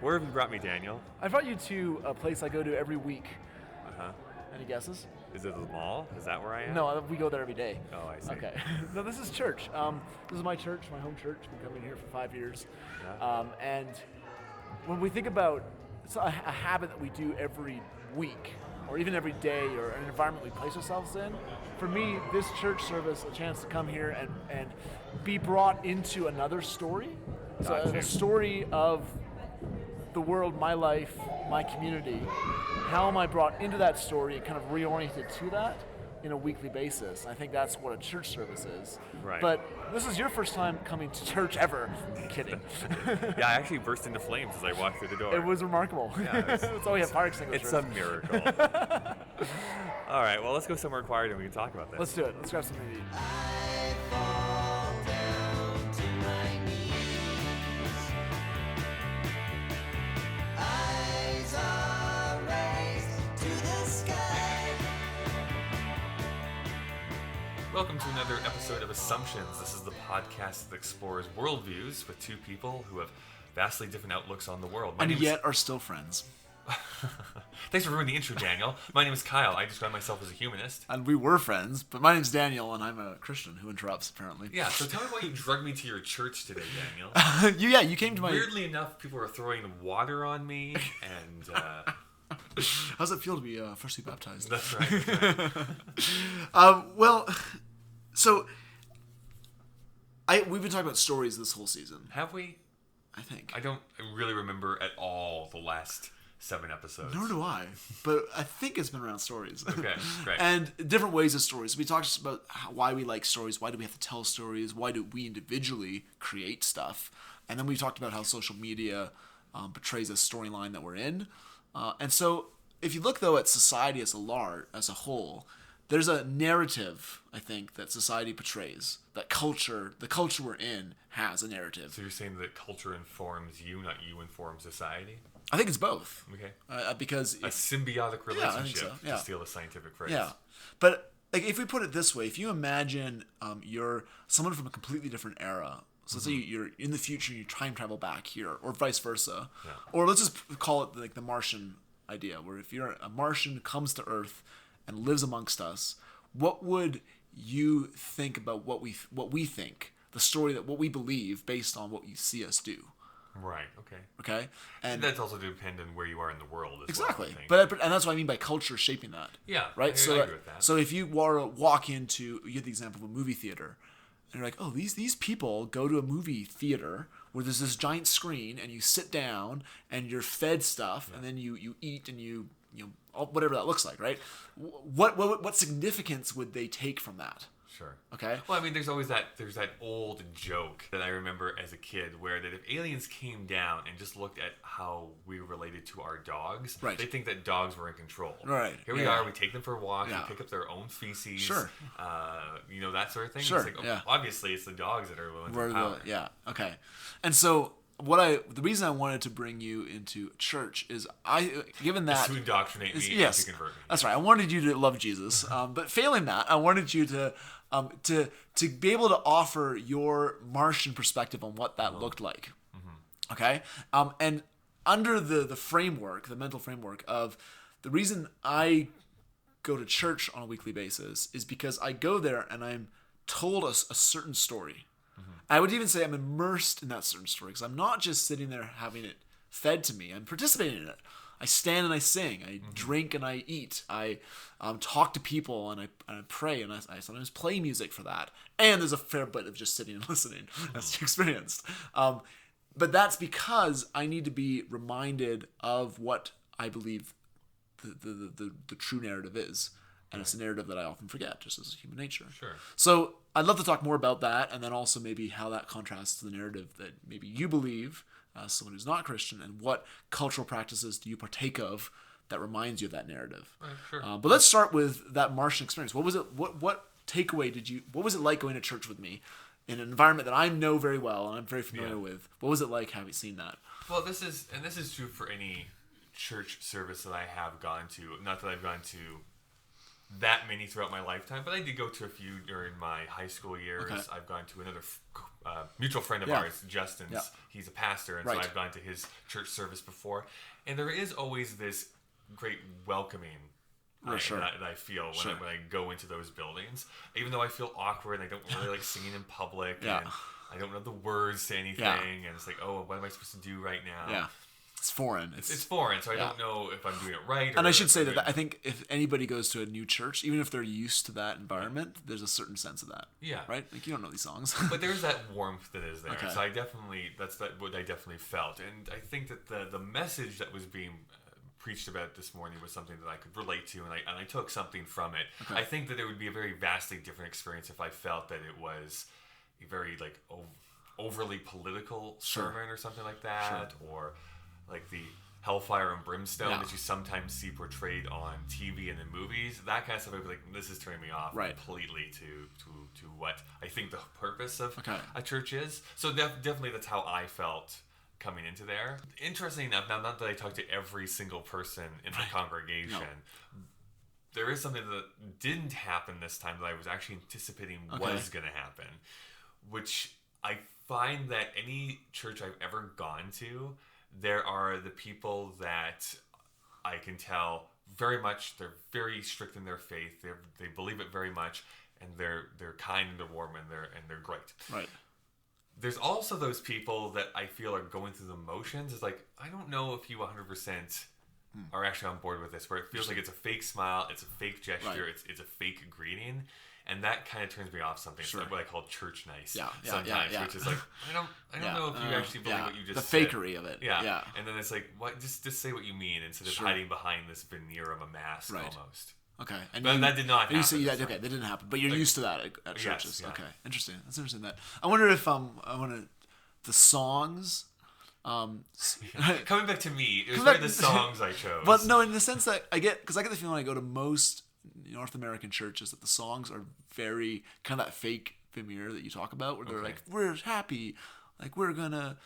Where have you brought me, Daniel? I brought you to a place I go to every week. Uh-huh. Any guesses? Is it the mall? Is that where I am? No, we go there every day. Oh, I see. Okay. No, this is church. This is my church, my home church. Been coming here for 5 years. Yeah. And when we think about it's a habit that we do every week, or even every day, or an environment we place ourselves in, for me, this church service, a chance to come here and be brought into another story. So Gotcha. a story of the world, my life, my community. How am I brought into that story and kind of reoriented to that in a weekly basis? I think that's what a church service is. Right. But this is your first time coming to church ever. I'm kidding. Yeah, I actually burst into flames as I walked through the door. It was remarkable. Yeah, That's why we have fire extinguishers. It's a miracle. All right, well, let's go somewhere quiet and we can talk about this. Let's do it. Let's grab something to eat. I fall down to my knees. Eyes are raised to the sky. Welcome to another episode of Assumptions. This is the podcast that explores worldviews with two people who have vastly different outlooks on the world. And yet are still friends. Thanks for ruining the intro, Daniel. My name is Kyle. I describe myself as a humanist. And we were friends, but my name's Daniel, and I'm a Christian who interrupts, apparently. Yeah, so tell me why you drugged me to your church today, Daniel. You came to my... Weirdly enough, people were throwing water on me, and... How's it feel to be freshly baptized? That's right. So we've been talking about stories this whole season. Have we? I think. I don't really remember at all the last 7 episodes. Nor do I, but I think it's been around stories. Okay, great. And different ways of stories. We talked about why we like stories, why do we have to tell stories, why do we individually create stuff, and then we talked about how social media portrays a storyline that we're in. And so if you look, though, at society as a whole, there's a narrative, I think, that society portrays. That the culture we're in, has a narrative. So you're saying that culture informs you, not you inform society? I think it's both. Okay. Because A symbiotic relationship, I think so, yeah. to steal a scientific phrase. Yeah, but like if we put it this way, if you imagine you're someone from a completely different era, so let's say you're in the future, you time travel back here, or vice versa, Yeah. or let's just call it like the Martian idea, where if you're a Martian who comes to Earth and lives amongst us, what would you think about what we think, the story that what we believe based on what you see us do? Right, okay. Okay, and That's also dependent on where you are in the world as exactly. well, I think. But and that's what I mean by culture shaping that. Yeah, right. I agree with that. So if you walk into, you get the example of a movie theater, and you're like, oh, these people go to a movie theater where there's this giant screen, and you sit down and you're fed stuff, and then you eat and you whatever that looks like, right? What significance would they take from that? Sure. Okay. Well, I mean, there's that old joke that I remember as a kid, where that if aliens came down and just looked at how we related to our dogs, right, they think that dogs were in control. Right. Here we are. We take them for a walk. Yeah. We pick up their own feces. Sure. That sort of thing. Sure. It's like, yeah. Obviously, it's the dogs that are the ones in power. Yeah. Okay. And so the reason I wanted to bring you into church is given that to indoctrinate me yes, and to convert me. That's right. I wanted you to love Jesus, but failing that, I wanted you to be able to offer your Martian perspective on what that looked like. Mm-hmm. Okay, and under the framework, the mental framework of the reason I go to church on a weekly basis is because I go there and I'm told a certain story. I would even say I'm immersed in that certain story, because I'm not just sitting there having it fed to me. I'm participating in it. I stand and I sing. I drink and I eat. I talk to people and I pray, and I sometimes play music for that. And there's a fair bit of just sitting and listening, as you experienced. But that's because I need to be reminded of what I believe the true narrative is. And it's a narrative that I often forget, just as human nature. Sure. So I'd love to talk more about that, and then also maybe how that contrasts to the narrative that maybe you believe, as someone who's not Christian, and what cultural practices do you partake of that reminds you of that narrative. Right, sure. But let's start with that Martian experience. What was it? What takeaway what was it like going to church with me in an environment that I know very well and I'm very familiar with? What was it like having seen that? Well, this is true for any church service that I have gone to. Not that I've gone to that many throughout my lifetime, but I did go to a few during my high school years. Okay. I've gone to another mutual friend of Yeah. ours, Justin's. Yeah. He's a pastor, and Right. so I've gone to his church service before. And there is always this great welcoming Sure. that I feel when, Sure. when I go into those buildings. Even though I feel awkward and I don't really like singing in public, Yeah. and I don't know the words to anything, and it's like, oh, what am I supposed to do right now? Yeah. It's foreign. It's foreign, so I Yeah. don't know if I'm doing it right. Or And I should if say I'm that doing- I think if anybody goes to a new church, even if they're used to that environment, there's a certain sense of that. Yeah. Right? Like, you don't know these songs. But there's that warmth that is there. Okay. So what I definitely felt. And I think that the message that was being preached about this morning was something that I could relate to, and I took something from it. Okay. I think that it would be a very vastly different experience if I felt that it was a very like overly political sermon or something like that, or like the hellfire and brimstone that you sometimes see portrayed on TV and in movies. That kind of stuff, I'd be like, this is turning me off completely to what I think the purpose of a church is. So definitely that's how I felt coming into there. Interesting enough, now not that I talked to every single person in the congregation, there is something that didn't happen this time that I was actually anticipating was going to happen, which I find that any church I've ever gone to, there are the people that I can tell very much, they're very strict in their faith, they believe it very much, and they're kind and they're warm and they're great. Right. There's also those people that I feel are going through the motions. It's like, I don't know if you 100% are actually on board with this, where it feels like it's a fake smile, it's a fake gesture, it's a fake greeting. And that kind of turns me off something. It's like what I call church nice sometimes, which is like, I don't know if you actually believe what you just said. The fakery of it. Yeah. And then it's like, what? Just say what you mean instead of hiding behind this veneer of a mask almost. Okay. And but that did not happen. You say, that didn't happen. But you're used to that at churches. Yes, Okay. Interesting. That's interesting. That I wonder if the songs. Coming back to me, it was really the songs I chose. But no, in the sense that I get the feeling when I go to most North American churches that the songs are very kind of that fake veneer that you talk about, where they're like, we're happy, like we're gonna,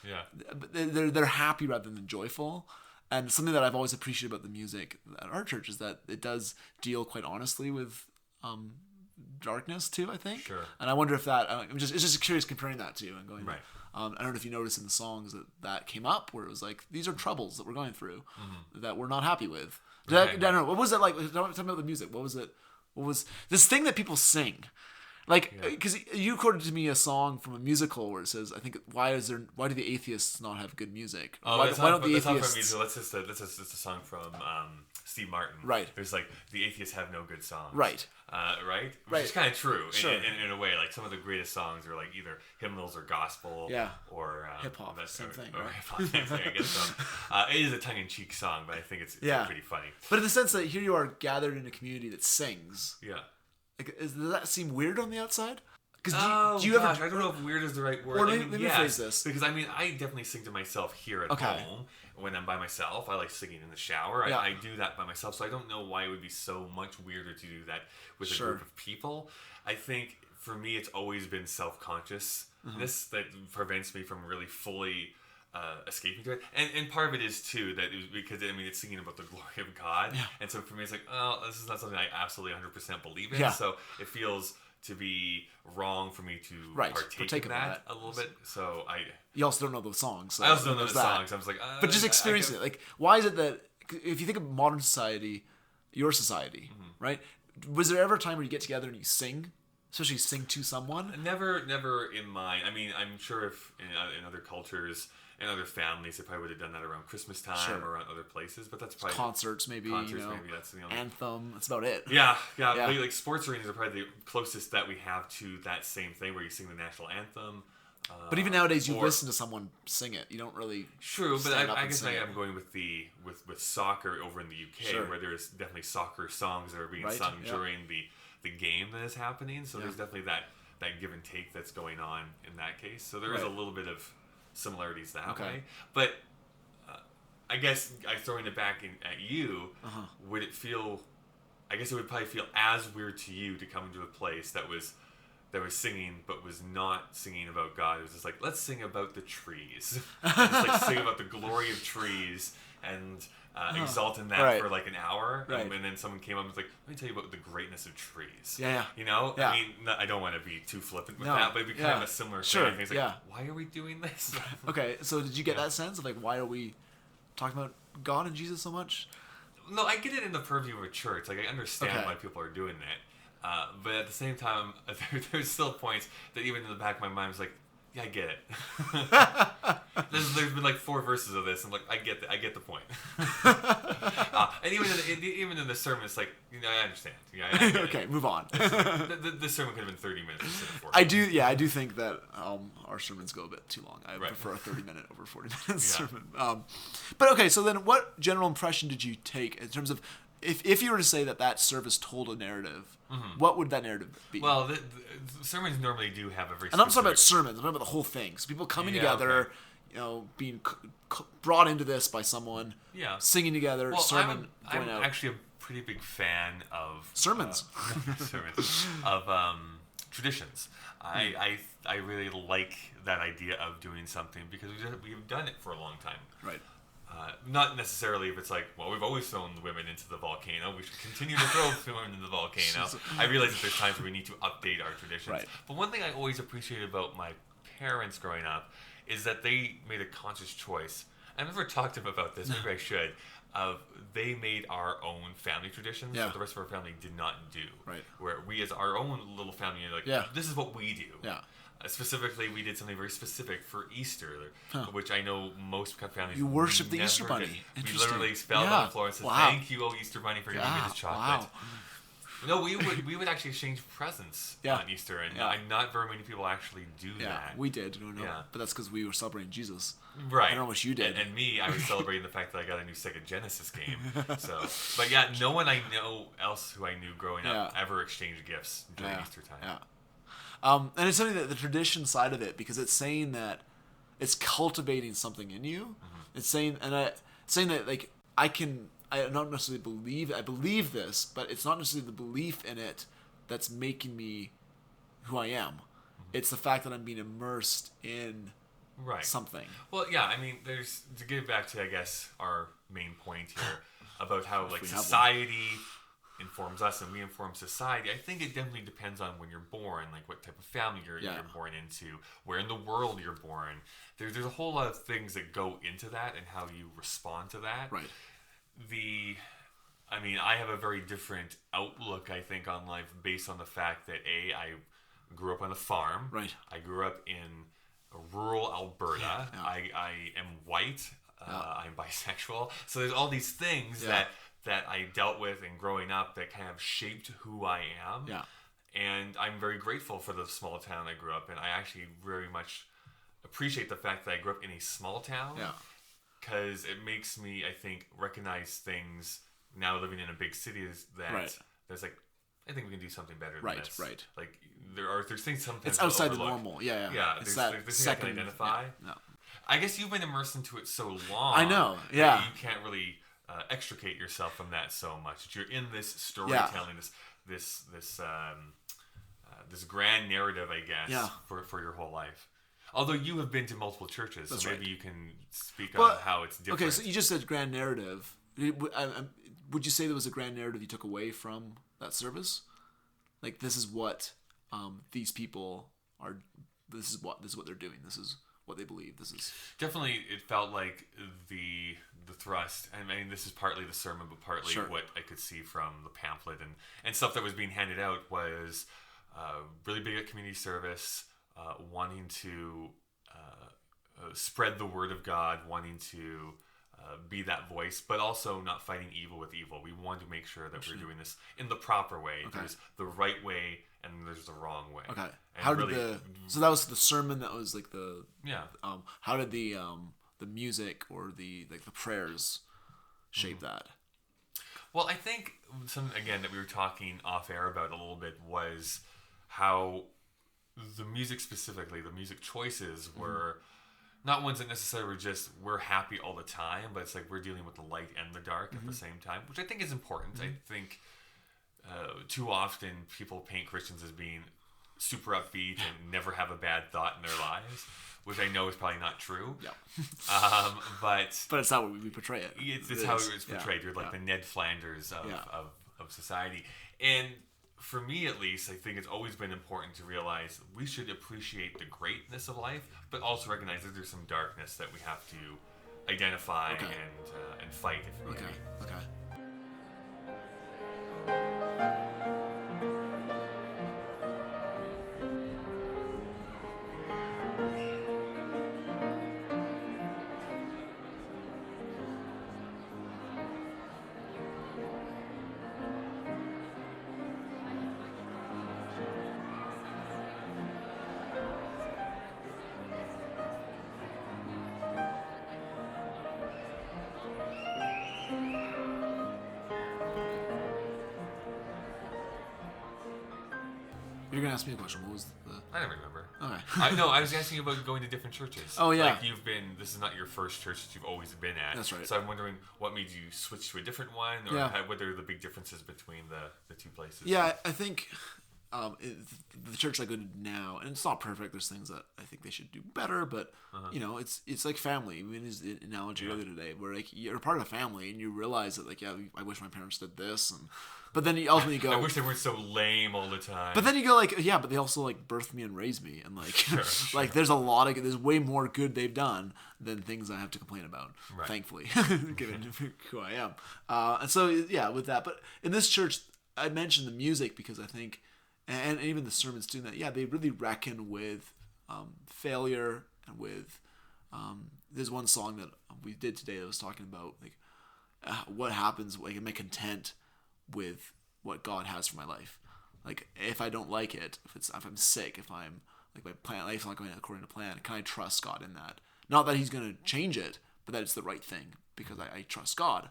they're happy rather than joyful. And something that I've always appreciated about the music at our church is that it does deal quite honestly with darkness too, I think. Sure. And I wonder if that, it's just curious comparing that to and going, I don't know if you noticed in the songs that came up where it was like, these are troubles that we're going through that we're not happy with. I don't know. What was that like? Tell me about the music. What was it? What was this thing that people sing? Like, because you quoted to me a song from a musical where it says, I think, why do the atheists not have good music? Why don't the atheists? That's just a song from Steve Martin. Right. There's like, the atheists have no good songs. Right. Right? Which is kind of true in a way. Like, some of the greatest songs are like either hymnals or gospel. Or hip-hop. Same thing. Or hip-hop. Same thing, I guess so. It is a tongue-in-cheek song, but I think it's pretty funny. But in the sense that here you are gathered in a community that sings. Yeah. Like, does that seem weird on the outside? Because do you ever? I don't know if weird is the right word. Or let me phrase this. Because I definitely sing to myself here at home. When I'm by myself, I like singing in the shower. I do that by myself, so I don't know why it would be so much weirder to do that with a group of people. I think for me, it's always been self-consciousness that prevents me from really fully escaping to it. And part of it is too that because it's singing about the glory of God, and so for me, it's like, oh, this is not something I absolutely 100% believe in. So it feels to be wrong for me to partake in that a little bit. So you also don't know those songs. So I also don't know the songs. I was like, but just experience it. Like, why is it that if you think of modern society, your society, right? Was there ever a time where you get together and you sing, especially sing to someone? Never in mine. I'm sure if in other cultures and other families, they probably would have done that around Christmas time or around other places. But that's probably concerts, maybe. Maybe that's the only anthem. That's about it. Yeah. Like sports arenas are probably the closest that we have to that same thing, where you sing the national anthem. But even nowadays, you listen to someone sing it. You don't really. True, but I guess I am going with with soccer over in the UK, where there's definitely soccer songs that are being sung during the game that is happening. So there's definitely that give and take that's going on in that case. So there is a little bit of similarities that way. But I guess throwing it back at you, would it feel? I guess it would probably feel as weird to you to come into a place that was singing but was not singing about God. It was just like, let's sing about the trees. Let's like sing about the glory of trees and exalt in that Right. for like an hour, Right. and then someone came up and was like, "Let me tell you about the greatness of trees." Yeah. You know, Yeah. I mean, I don't want to be too flippant with No. that, but it'd be kind Yeah. of a similar Sure. thing. It's like, Yeah. why are we doing this? Okay, so did you get that sense of like, why are we talking about God and Jesus so much? No, I get it in the purview of a church. Like, I understand Okay. why people are doing that. But at the same time, there's still points that even in the back of my mind was like, yeah, I get it. there's been like 4 verses of this, and like, I get the point. And even in the sermon, it's like, I understand. Yeah, I get Okay, it. move on. The sermon could have been 30 minutes instead of 40. I do think that our sermons go a bit too long. I prefer a 30-minute over 40-minute sermon. But okay, so then what general impression did you take in terms of, if you were to say that service told a narrative, what would that narrative be? Well, the sermons normally do have a very and I'm not talking about specific- sermons, I'm talking about the whole thing. So people coming Yeah, together, okay. Being brought into this by someone, Yeah. singing together, Well, sermon I'm going out. actually a pretty big fan of Sermons. sermons of traditions. I really like that idea of doing something because we've done it for a long time. Right. Not necessarily if it's like, well, we've always thrown women into the volcano. We should continue to throw women into the volcano. I realize that there's times where we need to update our traditions. Right. But one thing I always appreciated about my parents growing up is that they made a conscious choice. I've never talked to them about this. Maybe I should. They made our own family traditions that the rest of our family did not do. Right. Where we, as our own little family, are like, this is what we do. Yeah. Specifically, we did something very specific for Easter, which I know most families. You worship the never Easter Bunny. did. We Interesting. literally fell Yeah. on the floor and said, Wow. "Thank you, oh Easter Bunny, for giving me this chocolate." Wow. No, we would actually exchange presents on Easter, and not very many people actually do Yeah, that. we did. No. Yeah. But that's because we were celebrating Jesus. Right. I don't know what you did. And me, I was celebrating the fact that I got a new Sega Genesis game. So, but yeah, no one I know else who I knew growing up ever exchanged gifts during Easter time. Yeah. And it's something that the tradition side of it, because it's saying that it's cultivating something in you. It's saying, saying that like I don't necessarily believe this, but it's not necessarily the belief in it that's making me who I am. It's the fact that I'm being immersed in something. Well, yeah, I mean, there's, to get back to, I guess, our main point here about how like society informs us and we inform society. I think it definitely depends on when you're born, like what type of family you're born into, where in the world you're born. There's a whole lot of things that go into that and how you respond to that. Right. I mean, I have a very different outlook, I think, on life based on the fact that I grew up on a farm. Right. I grew up in rural Alberta. Yeah. I am white. I'm bisexual. So there's all these things that I dealt with in growing up that kind of shaped who I am. Yeah. And I'm very grateful for the small town I grew up in. I actually very much appreciate the fact that I grew up in a small town. Yeah. Because it makes me, I think, recognize things now living in a big city is that there's like, I think we can do something better than this. Right. Like there's things sometimes it's outside the overlook. normal. Yeah. There's that things second I can identify. No. I guess you've been immersed into it so long. I know. that Yeah. You can't really extricate yourself from that so much. You're in this storytelling, this grand narrative, I guess, for your whole life. Although you have been to multiple churches, so maybe you can speak on how it's different. Okay, so you just said grand narrative. Would you say there was a grand narrative you took away from that service? Like, this is what these people are. This is what they're doing. This is what they believe. This is definitely. It felt like the thrust. I mean, this is partly the sermon, but partly what I could see from the pamphlet and stuff that was being handed out was really big at community service. Wanting to spread the word of God, wanting to be that voice, but also not fighting evil with evil. We want to make sure that we're doing this in the proper way. Okay. There's the right way and there's the wrong way. Okay. And how did so that was the sermon, that was like the how did the music or the prayers shape that? Well, I think something again that we were talking off air about a little bit was how the music specifically, the music choices were not ones that necessarily were just we're happy all the time, but it's like we're dealing with the light and the dark at the same time, which I think is important. I think too often people paint Christians as being super upbeat and never have a bad thought in their lives, which I know is probably not true. Yeah. But it's not what we portray it. It's how it's portrayed. Yeah. You're like the Ned Flanders of society. And for me, at least, I think it's always been important to realize we should appreciate the greatness of life, but also recognize that there's some darkness that we have to identify and fight if we Okay. You're gonna ask me a question. What was the? I don't remember. Okay. I was asking you about going to different churches. Oh, yeah. Like this is not your first church that you've always been at. That's right. So I'm wondering what made you switch to a different one, or what are the big differences between the two places? Yeah, I think the church I go to now, and it's not perfect. There's things that I think they should do better, but it's like family. I mean, it's the analogy earlier today, where like you're part of a family, and you realize that like I wish my parents did this, but then you ultimately go, I wish they weren't so lame all the time. But then you go like, but they also like birthed me and raised me, and like like there's way more good they've done than things I have to complain about. Right. Thankfully, given who I am, and so with that. But in this church, I mentioned the music because I think. And even the sermons too, that they really reckon with failure and with there's one song that we did today that was talking about like what happens, like am I content with what God has for my life? Like if I don't like it, if I'm sick, if I'm like my life's not going according to plan, can I trust God in that? Not that He's going to change it, but that it's the right thing because I trust God.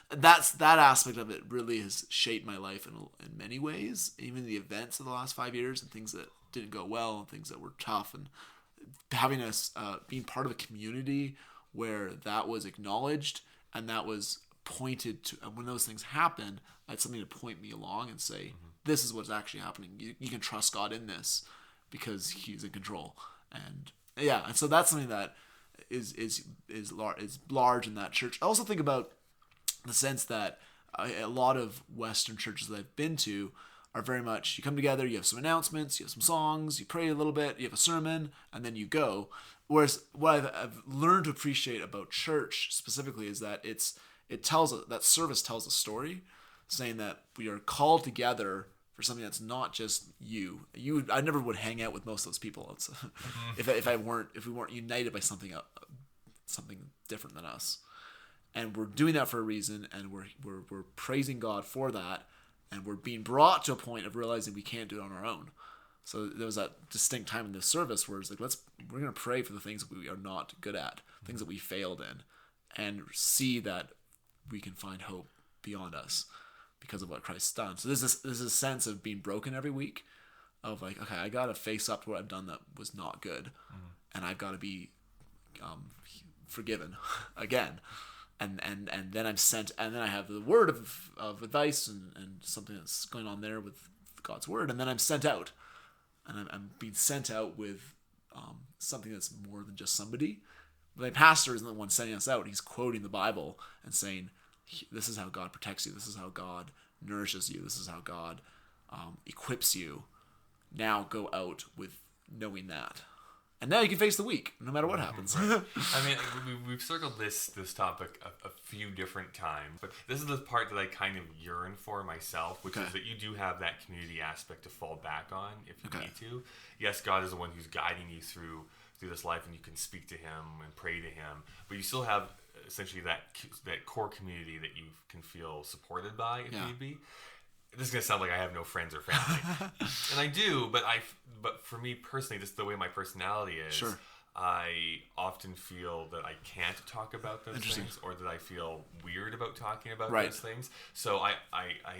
That aspect of it really has shaped my life in many ways. Even the events of the last 5 years and things that didn't go well and things that were tough, and having us being part of a community where that was acknowledged and that was pointed to. And when those things happen, I had something to point me along and say, "This is what's actually happening. You can trust God in this because He's in control." And and so that's something that is large in that church. I also think about the sense that a lot of Western churches that I've been to are very much, you come together, you have some announcements, you have some songs, you pray a little bit, you have a sermon, and then you go. Whereas what I've learned to appreciate about church specifically is that that service tells a story, saying that we are called together for something that's not just you. I never would hang out with most of those people. If we weren't united by something different than us. And we're doing that for a reason, and we're praising God for that, and we're being brought to a point of realizing we can't do it on our own. So there was that distinct time in this service where it's like, we're going to pray for the things that we are not good at, things that we failed in, and see that we can find hope beyond us because of what Christ's done. So there's this sense of being broken every week, of like, okay, I got to face up to what I've done that was not good, and I've got to be forgiven again. And then I'm sent, and then I have the word of advice and something that's going on there with God's word, and then I'm sent out, and I'm being sent out with something that's more than just somebody. My pastor isn't the one sending us out; he's quoting the Bible and saying, "This is how God protects you. This is how God nourishes you. This is how God equips you. Now go out with knowing that." And now you can face the week, no matter what happens. Right. I mean, we've circled this topic a few different times, but this is the part that I kind of yearn for myself, which is that you do have that community aspect to fall back on if you need to. Yes, God is the one who's guiding you through this life, and you can speak to Him and pray to Him, but you still have essentially that core community that you can feel supported by if need be. This is gonna sound like I have no friends or family, and I do. But for me personally, just the way my personality is, I often feel that I can't talk about those things, or that I feel weird about talking about those things. So I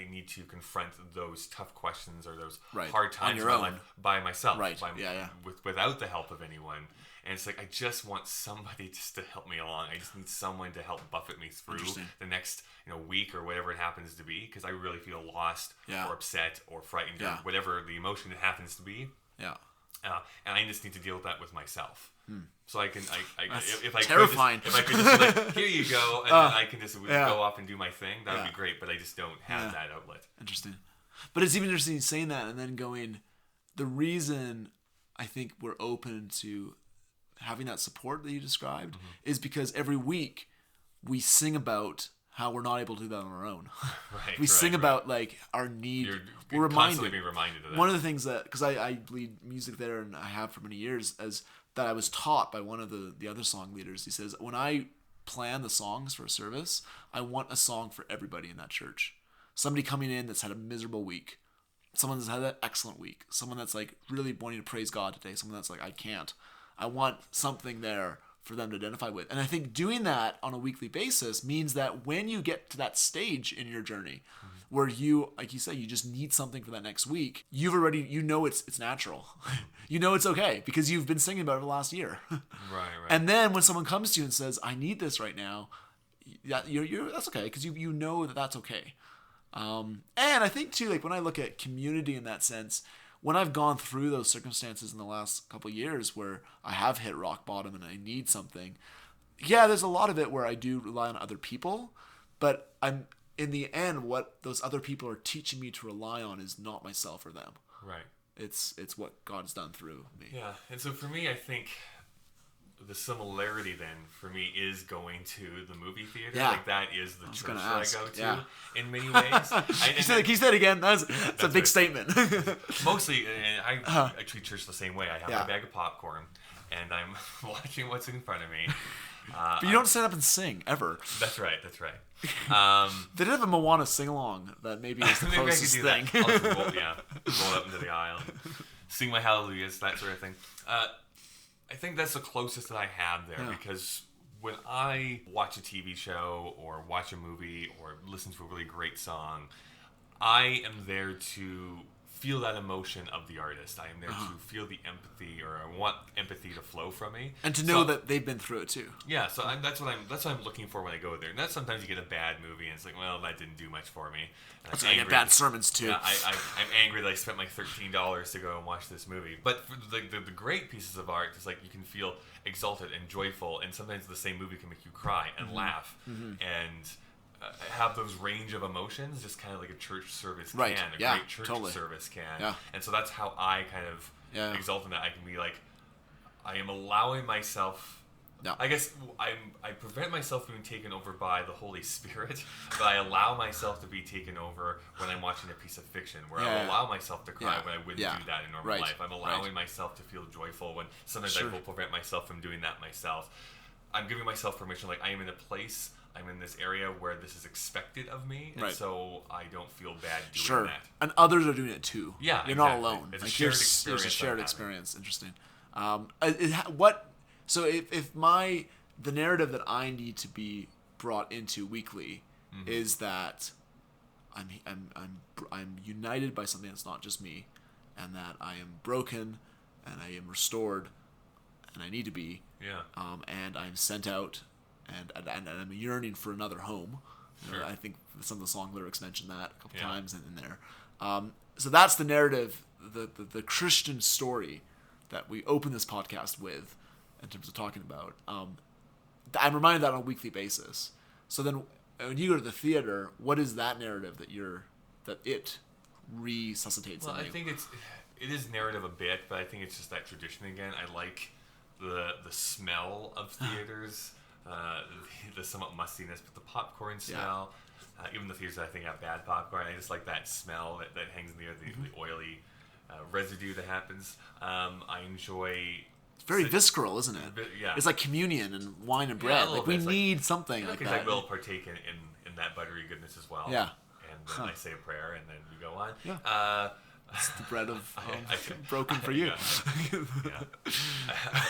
need to confront those tough questions or those hard times in my life by myself, without the help of anyone. And it's like, I just want somebody just to help me along. I just need someone to help buffet me through the next week or whatever it happens to be, because I really feel lost or upset or frightened or whatever the emotion it happens to be. Yeah. And I just need to deal with that with myself. So I can, if terrifying. I could just be like, here you go, and then I can just go off and do my thing, that would be great. But I just don't have that outlet. Interesting. But it's even interesting saying that and then going, the reason I think we're open to having that support that you described is because every week we sing about how we're not able to do that on our own. We sing about like our need. We're constantly being reminded of that. One of the things that, because I lead music there and I have for many years, as that I was taught by one of the other song leaders. He says, when I plan the songs for a service, I want a song for everybody in that church. Somebody coming in that's had a miserable week. Someone that's had an excellent week. Someone that's like really wanting to praise God today. Someone that's like, I can't. I want something there for them to identify with. And I think doing that on a weekly basis means that when you get to that stage in your journey where you, like you say, you just need something for that next week, you've already, it's natural. It's okay because you've been singing about it the last year. Right. And then when someone comes to you and says, I need this right now, that's okay because you know that that's okay. And I think too, like when I look at community in that sense, when I've gone through those circumstances in the last couple of years where I have hit rock bottom and I need something, there's a lot of it where I do rely on other people, but I'm in the end, what those other people are teaching me to rely on is not myself or them. Right. It's what God's done through me. Yeah, and so for me, I think the similarity then for me is going to the movie theater. Yeah. Like that is the church that I go to in many ways. Can you say it again? That's a big statement. Mostly, and I treat church the same way. I have my bag of popcorn and I'm watching what's in front of me. But you don't stand up and sing ever. That's right. They did have a Moana sing along that maybe is the closest thing. I'll just roll up into the aisle, sing my hallelujahs, that sort of thing. I think that's the closest that I have there because when I watch a TV show or watch a movie or listen to a really great song, I am there to feel that emotion of the artist. I am there to feel the empathy, or I want empathy to flow from me, and to know that they've been through it too. Yeah, so that's what I'm looking for when I go there. And that's sometimes you get a bad movie, and it's like, well, that didn't do much for me. That's I get bad sermons too. Yeah, I'm angry that I spent my $13 to go and watch this movie. But for the great pieces of art, it's like you can feel exalted and joyful, and sometimes the same movie can make you cry and laugh and have those range of emotions, just kind of like a church service can, a great church service can. Yeah. And so that's how I kind of exalt in that. I can be like, I am allowing myself. No. I guess I prevent myself from being taken over by the Holy Spirit, but I allow myself to be taken over when I'm watching a piece of fiction, where I allow myself to cry when I wouldn't do that in normal life. I'm allowing myself to feel joyful when sometimes I will prevent myself from doing that myself. I'm giving myself permission, like I am in a place, I'm in this area where this is expected of me, and so I don't feel bad doing that. And others are doing it too. Yeah, you're not alone. It's a shared experience. There's a shared experience. Interesting. So if the narrative that I need to be brought into weekly is that I'm united by something that's not just me, and that I am broken, and I am restored, and I need to be. Yeah. And I'm sent out, and I'm yearning for another home. Sure. I think some of the song lyrics mention that a couple times in there. So that's the narrative, the Christian story that we open this podcast with, in terms of talking about. I'm reminded that on a weekly basis. So then, when you go to the theater, what is that narrative that it resuscitates? Well, I think it is narrative a bit, but I think it's just that tradition again. I like the smell of theaters, the somewhat mustiness, but the popcorn smell. Even the theaters that I think have bad popcorn, I just like that smell that hangs in the air, the oily residue that happens. I enjoy. It's very visceral, isn't it? Yeah. It's like communion and wine and bread. Like we need something like that. Because I will partake in that buttery goodness as well. Yeah. And then I say a prayer, and then we go on. Yeah. It's the bread of broken for you. Yeah.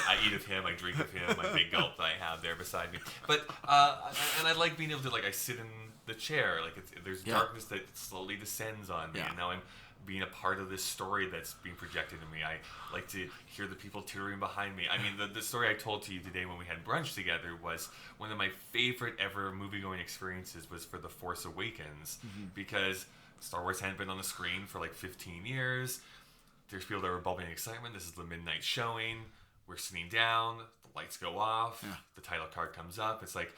I eat of him, I drink of him, my big gulp that I have there beside me. But and I like being able to like I sit in the chair, like there's darkness that slowly descends on me, and now I'm being a part of this story that's being projected to me. I like to hear the people teetering behind me. I mean, the story I told to you today when we had brunch together was one of my favorite ever movie-going experiences was for The Force Awakens, because Star Wars hadn't been on the screen for like 15 years. There's people that were bubbling in excitement. This is the midnight showing. We're sitting down. The lights go off. Yeah. The title card comes up. It's like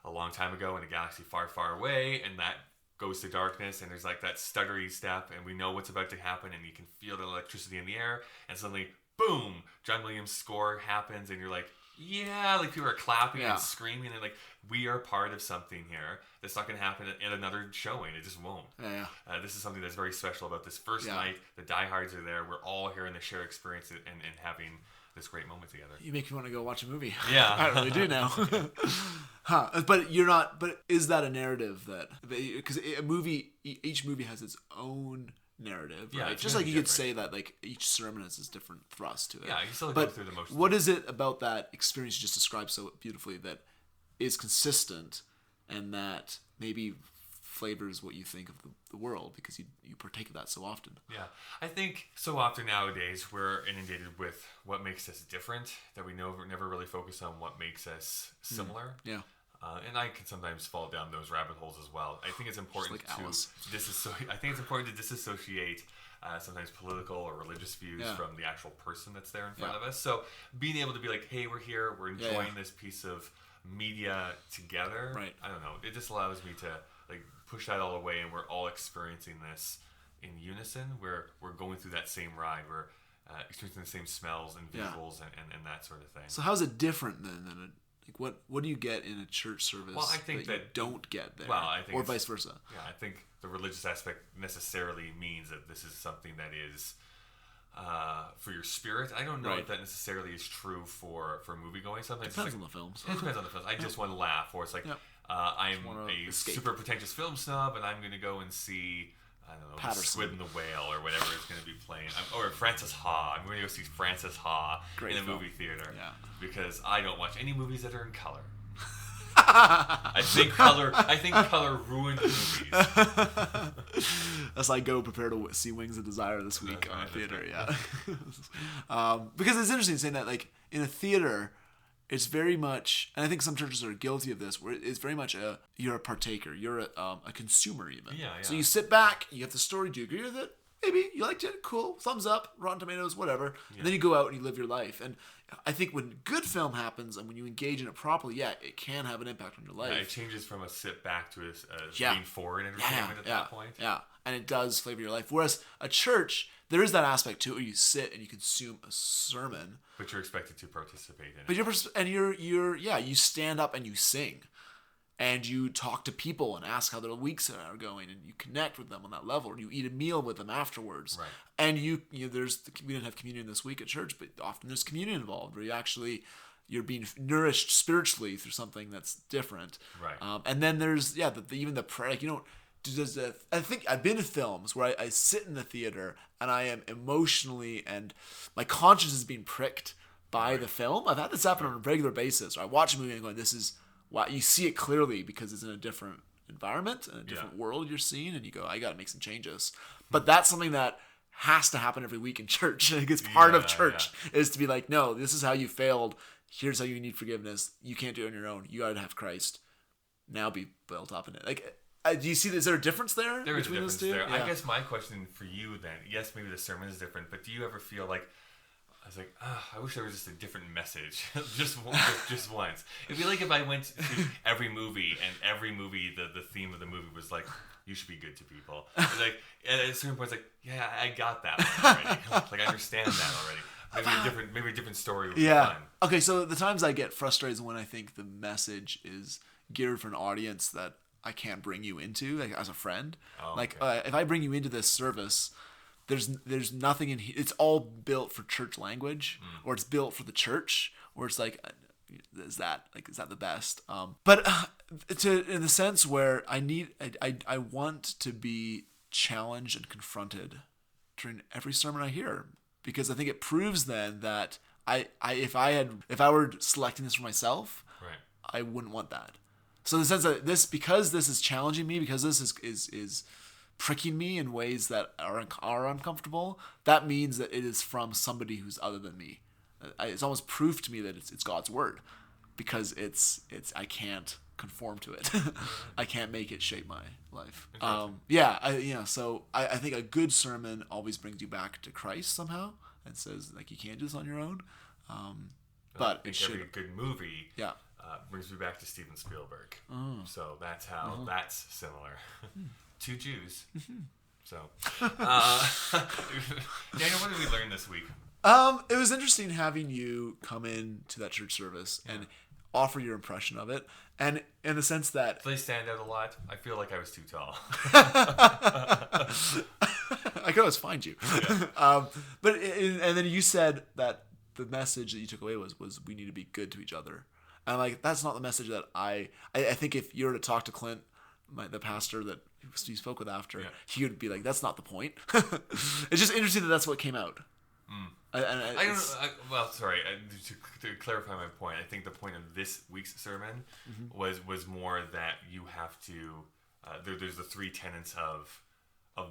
a long time ago in a galaxy far, far away, and that goes to darkness, and there's like that stuttery step, and we know what's about to happen, and you can feel the electricity in the air, and suddenly, boom, John Williams' score happens, and you're like, yeah, like people are clapping and screaming, and like, we are part of something here that's not going to happen at another showing. It just won't. This is something that's very special about this first night. The diehards are there. We're all here in the shared experience and having this great moment together. You make me want to go watch a movie. Yeah. I really do now. But you're not, but is that a narrative that, because a movie, each movie has its own narrative, right? Yeah, just like you could say that like each sermon has its different thrust to it. Yeah, you still go through the motions. What is it about that experience you just described so beautifully that is consistent and that maybe flavors what you think of the world, because you partake of that so often? Yeah, I think so often nowadays we're inundated with what makes us different, that we never really focus on what makes us similar. Yeah. And I can sometimes fall down those rabbit holes as well. I think it's important I think it's important to disassociate sometimes political or religious views from the actual person that's there in front of us. So being able to be like, hey, we're here, we're enjoying this piece of media together. Right. I don't know. It just allows me to like push that all away, and we're all experiencing this in unison. We're going through that same ride. We're experiencing the same smells and visuals and that sort of thing. So how's it different than like what do you get in a church service I think that you don't get there? Well, I think or vice versa. Yeah, I think the religious aspect necessarily means that this is something that is for your spirit. I don't know if that necessarily is true for movie going. Sometimes depends on the films. It depends on the films. I just want to laugh, or it's like I'm a super pretentious film snob, and I'm going to go and see, I don't know, Squid and the Whale or whatever is going to be playing. Or Frances Ha. I'm going to go see Frances Ha in a movie theater because I don't watch any movies that are in color. I think color ruined movies. As I go prepare to see Wings of Desire this week on a theater, because it's interesting saying that, like in a theater, it's very much, and I think some churches are guilty of this, where it's very much you're a partaker, you're a consumer even. So you sit back, you have the story. Do you agree with it? Maybe you liked it, cool, thumbs up, Rotten Tomatoes, whatever. And then you go out and you live your life. And I think when good film happens and when you engage in it properly, it can have an impact on your life. Yeah, it changes from a sit back to a lean forward entertainment at that point. Yeah, and it does flavor your life. Whereas a church, there is that aspect to it where you sit and you consume a sermon, but you're expected to participate in it. But you stand up and you sing. And you talk to people and ask how their weeks are going, and you connect with them on that level, or you eat a meal with them afterwards. Right. And we didn't have communion this week at church, but often there's communion involved, where you're being nourished spiritually through something that's different. Right. And then there's even the prayer. Like, I think I've been to films where I sit in the theater and I am emotionally, and my conscience is being pricked by the film. I've had this happen on a regular basis. Where I watch a movie and going, this is. Wow, you see it clearly because it's in a different environment and a different world you're seeing, and you go, I got to make some changes. But that's something that has to happen every week in church. Like, it's part of church is to be like, no, this is how you failed. Here's how you need forgiveness. You can't do it on your own. You got to have Christ. Now be built up in it. Like, do you see? Is there a difference there? There is a difference there. Yeah. I guess my question for you then, yes, maybe the sermon is different, but do you ever feel like, I was like, I wish there was just a different message, just once. It'd be like if I went to every movie, and every movie, the theme of the movie was like, you should be good to people. Like, at a certain point, it's like, yeah, I got that one already. Like, I understand that already. Maybe a different story would be fun. Okay, so the times I get frustrated is when I think the message is geared for an audience that I can't bring you into, like as a friend. If I bring you into this service, there's nothing in here. It's all built for church language, or it's built for the church, or it's like, is that the best? But in the sense where I want to be challenged and confronted during every sermon I hear, because I think it proves then that if I were selecting this for myself, Right. I wouldn't want that. So in the sense that because this is challenging me, because this is pricking me in ways that are uncomfortable, that means that it is from somebody who's other than me. It's almost proof to me that it's God's word, because I can't conform to it. I can't make it shape my life. So I think a good sermon always brings you back to Christ somehow and says, like, you can't do this on your own. But it should. Every good movie brings me back to Steven Spielberg. So that's how that's similar. Two Jews. So, Daniel, what did we learn this week? It was interesting having you come in to that church service and offer your impression of it, and in the sense that Did they stand out a lot? I feel like I was too tall. I could always find you. Yeah. And then you said that the message that you took away was we need to be good to each other. And like, that's not the message that I think if you were to talk to Clint, the pastor that you spoke with after, he would be like, that's not the point. It's just interesting that that's what came out. To clarify my point, I think the point of this week's sermon was more that you have to, there's the three tenets of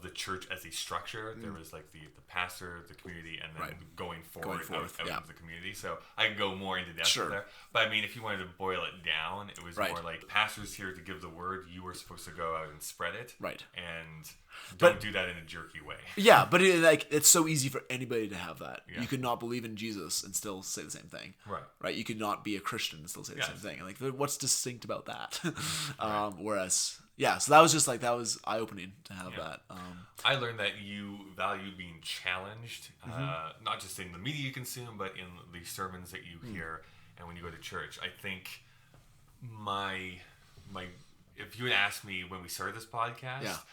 the church as a structure. There was like the pastor, the community, and then going forth out of the community. So I can go more into depth there. But I mean, if you wanted to boil it down, it was more like the pastor's here to give the word. You were supposed to go out and spread it. Right. And don't do that in a jerky way. Yeah, but it's so easy for anybody to have that. Yeah. You could not believe in Jesus and still say the same thing. Right. You could not be a Christian and still say the same thing. And like, what's distinct about that? Whereas, so that was just like, that was eye-opening to have that. I learned that you value being challenged, not just in the media you consume, but in the sermons that you hear and when you go to church. I think if you had asked me when we started this podcast,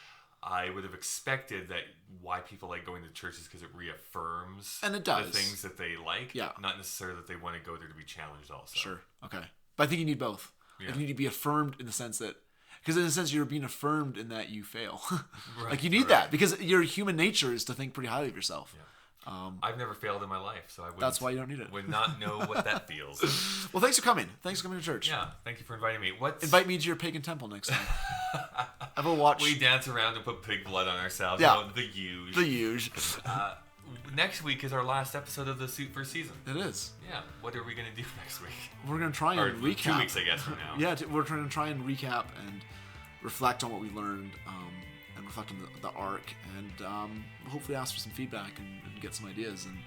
I would have expected that why people like going to church is because it reaffirms and it does. The things that they like, not necessarily that they want to go there to be challenged also. Sure, okay. But I think you need both. Like, you need to be affirmed in the sense that, because in a sense you're being affirmed in that you fail. Like, you need that, because your human nature is to think pretty highly of yourself. I've never failed in my life, so that's why you don't need it. Would not know what that feels. Well, thanks for coming. Thanks for coming to church. Yeah, thank you for inviting me. Invite me to your pagan temple next time. I will watch. We dance around and put pig blood on ourselves. Yeah, the huge. The huge. Next week is our last episode of the first season. It is. Yeah. What are we going to do next week? We're going to try and recap. 2 weeks, I guess, from now. We're going to try and recap and reflect on what we learned, and reflect on the arc, and hopefully ask for some feedback and get some ideas. And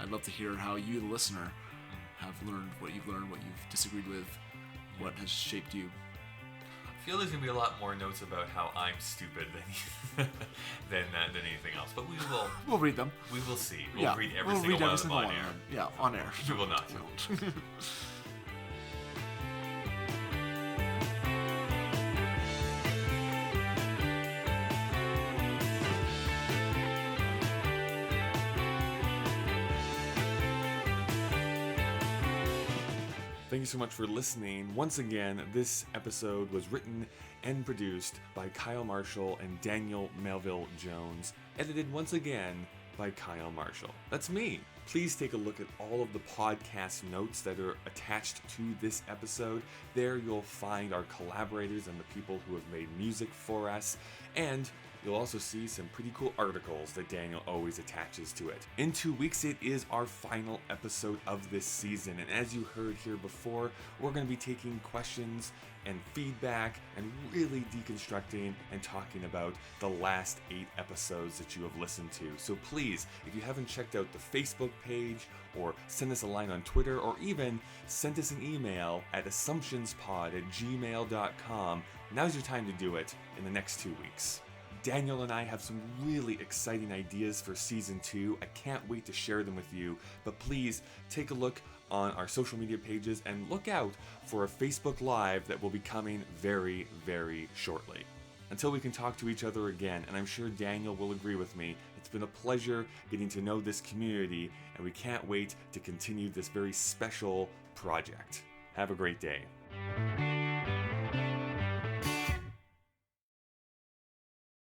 I'd love to hear how you, the listener, have learned, what you've disagreed with, what has shaped you. I feel there's going to be a lot more notes about how I'm stupid than anything else. But we'll read them. We will see. We'll read every single one of them on air. Yeah, on air. We will not. Thank you so much for listening. Once again, this episode was written and produced by Kyle Marshall and Daniel Melville Jones. Edited once again by Kyle Marshall. That's me. Please take a look at all of the podcast notes that are attached to this episode. There you'll find our collaborators and the people who have made music for us. And you'll also see some pretty cool articles that Daniel always attaches to it. In 2 weeks, it is our final episode of this season. And as you heard here before, we're going to be taking questions and feedback and really deconstructing and talking about the last 8 episodes that you have listened to. So please, if you haven't checked out the Facebook page, or send us a line on Twitter, or even send us an email at assumptionspod@gmail.com, now's your time to do it in the next 2 weeks. Daniel and I have some really exciting ideas for Season 2. I can't wait to share them with you, but please take a look on our social media pages and look out for a Facebook Live that will be coming very, very shortly. Until we can talk to each other again, and I'm sure Daniel will agree with me, it's been a pleasure getting to know this community, and we can't wait to continue this very special project. Have a great day.